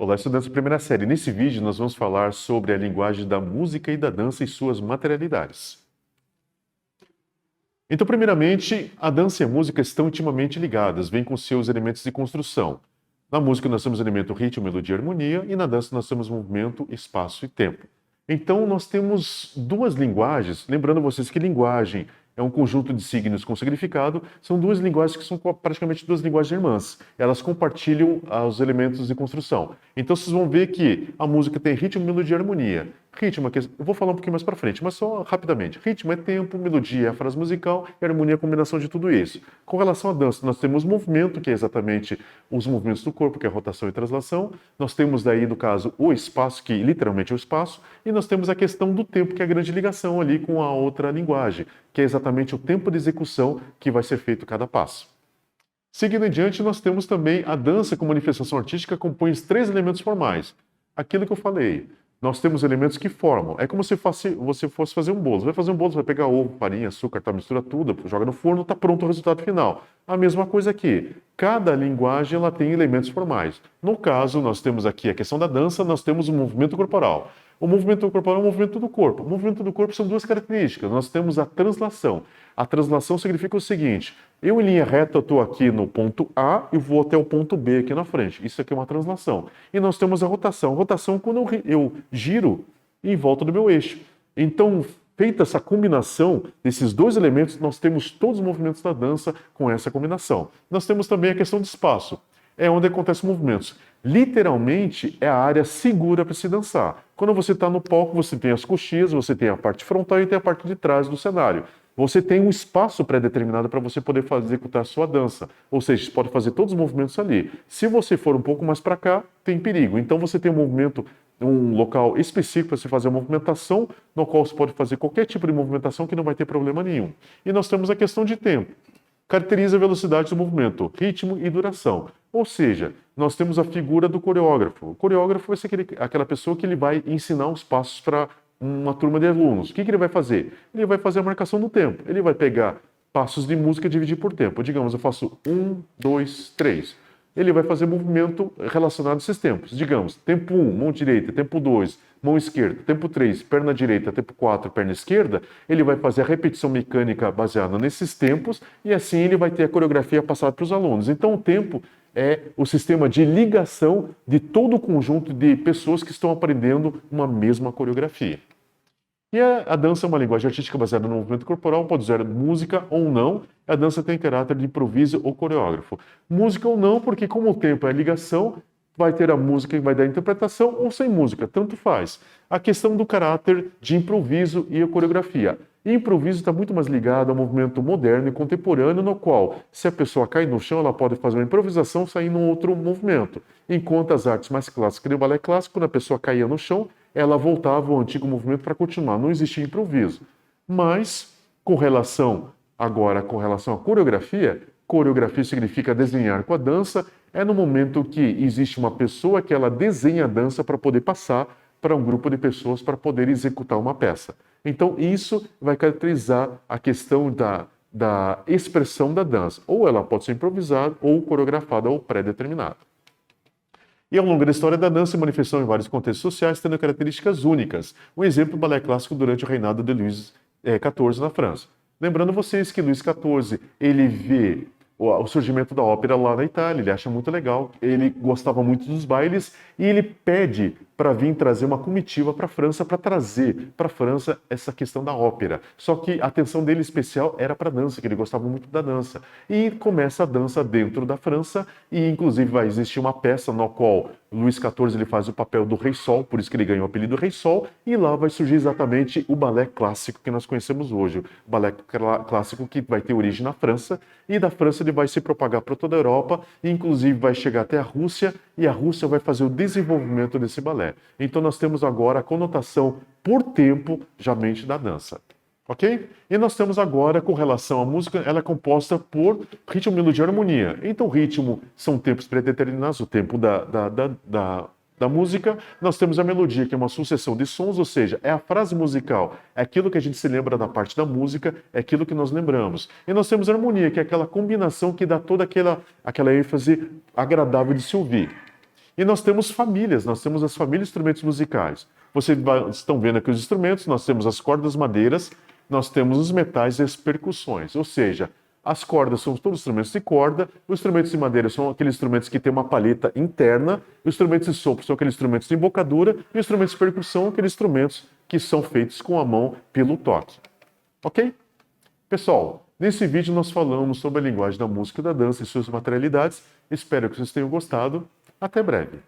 Olá, estudantes da primeira série. Nesse vídeo, nós vamos falar sobre a linguagem da música e da dança e suas materialidades. Então, primeiramente, a dança e a música estão intimamente ligadas, vêm com seus elementos de construção. Na música, nós temos o elemento ritmo, melodia e harmonia, e na dança, nós temos movimento, espaço e tempo. Então, nós temos duas linguagens, lembrando vocês que linguagem é um conjunto de signos com significado, são duas linguagens que são praticamente duas linguagens irmãs. Elas compartilham os elementos de construção. Então, vocês vão ver que a música tem ritmo, melodia e harmonia. Ritmo, eu vou falar um pouquinho mais para frente, mas só rapidamente. Ritmo é tempo, melodia é a frase musical e harmonia é a combinação de tudo isso. Com relação à dança, nós temos movimento, que é exatamente os movimentos do corpo, que é rotação e translação. Nós temos daí, no caso, o espaço, que literalmente é o espaço. E nós temos a questão do tempo, que é a grande ligação ali com a outra linguagem, que é exatamente o tempo de execução que vai ser feito cada passo. Seguindo em diante, nós temos também a dança como manifestação artística, compõe os três elementos formais. Aquilo que eu falei. Nós temos elementos que formam. É como se você fosse fazer um bolo. Você vai fazer um bolo, você vai pegar ovo, farinha, açúcar, tá, mistura tudo, joga no forno, está pronto o resultado final. A mesma coisa aqui. Cada linguagem ela tem elementos formais. No caso, nós temos aqui a questão da dança, nós temos o movimento corporal. O movimento corporal é o movimento do corpo. O movimento do corpo são duas características. Nós temos a translação. A translação significa o seguinte: eu em linha reta estou aqui no ponto A e vou até o ponto B aqui na frente. Isso aqui é uma translação. E nós temos a rotação. A rotação é quando eu giro em volta do meu eixo. Então, feita essa combinação desses dois elementos, nós temos todos os movimentos da dança com essa combinação. Nós temos também a questão de espaço. É onde acontecem movimentos. Literalmente, é a área segura para se dançar. Quando você está no palco, você tem as coxias, você tem a parte frontal e tem a parte de trás do cenário. Você tem um espaço pré-determinado para você poder executar a sua dança. Ou seja, você pode fazer todos os movimentos ali. Se você for um pouco mais para cá, tem perigo. Então você tem um movimento, um local específico para você fazer a movimentação, no qual você pode fazer qualquer tipo de movimentação que não vai ter problema nenhum. E nós temos a questão de tempo. Caracteriza a velocidade do movimento, ritmo e duração. Ou seja, nós temos a figura do coreógrafo. O coreógrafo vai ser aquela pessoa que ele vai ensinar os passos para uma turma de alunos. O que ele vai fazer? Ele vai fazer a marcação do tempo. Ele vai pegar passos de música e dividir por tempo. Digamos, eu faço 1, 2, 3. Ele vai fazer movimento relacionado a esses tempos. Digamos, tempo 1, mão direita, tempo 2, mão esquerda, tempo 3, perna direita, tempo 4, perna esquerda. Ele vai fazer a repetição mecânica baseada nesses tempos e assim ele vai ter a coreografia passada para os alunos. Então o tempo é o sistema de ligação de todo o conjunto de pessoas que estão aprendendo uma mesma coreografia. E a dança é uma linguagem artística baseada no movimento corporal, pode usar música ou não. A dança tem caráter de improviso ou coreógrafo. Música ou não, porque como o tempo é a ligação, vai ter a música e vai dar a interpretação, ou sem música, tanto faz. A questão do caráter de improviso e a coreografia. Improviso está muito mais ligado ao movimento moderno e contemporâneo, no qual, se a pessoa cai no chão, ela pode fazer uma improvisação saindo um outro movimento. Enquanto as artes mais clássicas e o balé clássico, quando a pessoa caía no chão, ela voltava ao antigo movimento para continuar. Não existia improviso. Mas, com relação à coreografia, coreografia significa desenhar com a dança, é no momento que existe uma pessoa que ela desenha a dança para poder passar para um grupo de pessoas para poder executar uma peça. Então, isso vai caracterizar a questão da expressão da dança. Ou ela pode ser improvisada, ou coreografada, ou pré-determinada. E ao longo da história da dança se manifestou em vários contextos sociais, tendo características únicas. Um exemplo, o balé clássico durante o reinado de Luís XIV na França. Lembrando vocês que Luís XIV, ele vê o surgimento da ópera lá na Itália, ele acha muito legal, ele gostava muito dos bailes e ele pede para vir trazer uma comitiva para a França, para trazer para a França essa questão da ópera. Só que a atenção dele especial era para a dança, que ele gostava muito da dança. E começa a dança dentro da França e inclusive vai existir uma peça no qual Luís XIV ele faz o papel do Rei Sol, por isso que ele ganhou o apelido Rei Sol, e lá vai surgir exatamente o balé clássico que nós conhecemos hoje. O balé clássico que vai ter origem na França, e da França ele vai se propagar para toda a Europa, e inclusive vai chegar até a Rússia, e a Rússia vai fazer o desenvolvimento desse balé. Então nós temos agora a conotação por tempo já mente da dança. Ok? E nós temos agora, com relação à música, ela é composta por ritmo, melodia e harmonia. Então, ritmo são tempos pré-determinados, o tempo da música. Nós temos a melodia, que é uma sucessão de sons, ou seja, é a frase musical, é aquilo que a gente se lembra da parte da música, é aquilo que nós lembramos. E nós temos a harmonia, que é aquela combinação que dá toda aquela ênfase agradável de se ouvir. E nós temos famílias, nós temos as famílias de instrumentos musicais. Vocês estão vendo aqui os instrumentos, nós temos as cordas madeiras, nós temos os metais e as percussões. Ou seja, as cordas são todos instrumentos de corda, os instrumentos de madeira são aqueles instrumentos que têm uma palheta interna, os instrumentos de sopro são aqueles instrumentos de embocadura, e os instrumentos de percussão são aqueles instrumentos que são feitos com a mão pelo toque. Ok? Pessoal, nesse vídeo nós falamos sobre a linguagem da música e da dança e suas materialidades. Espero que vocês tenham gostado. Até breve.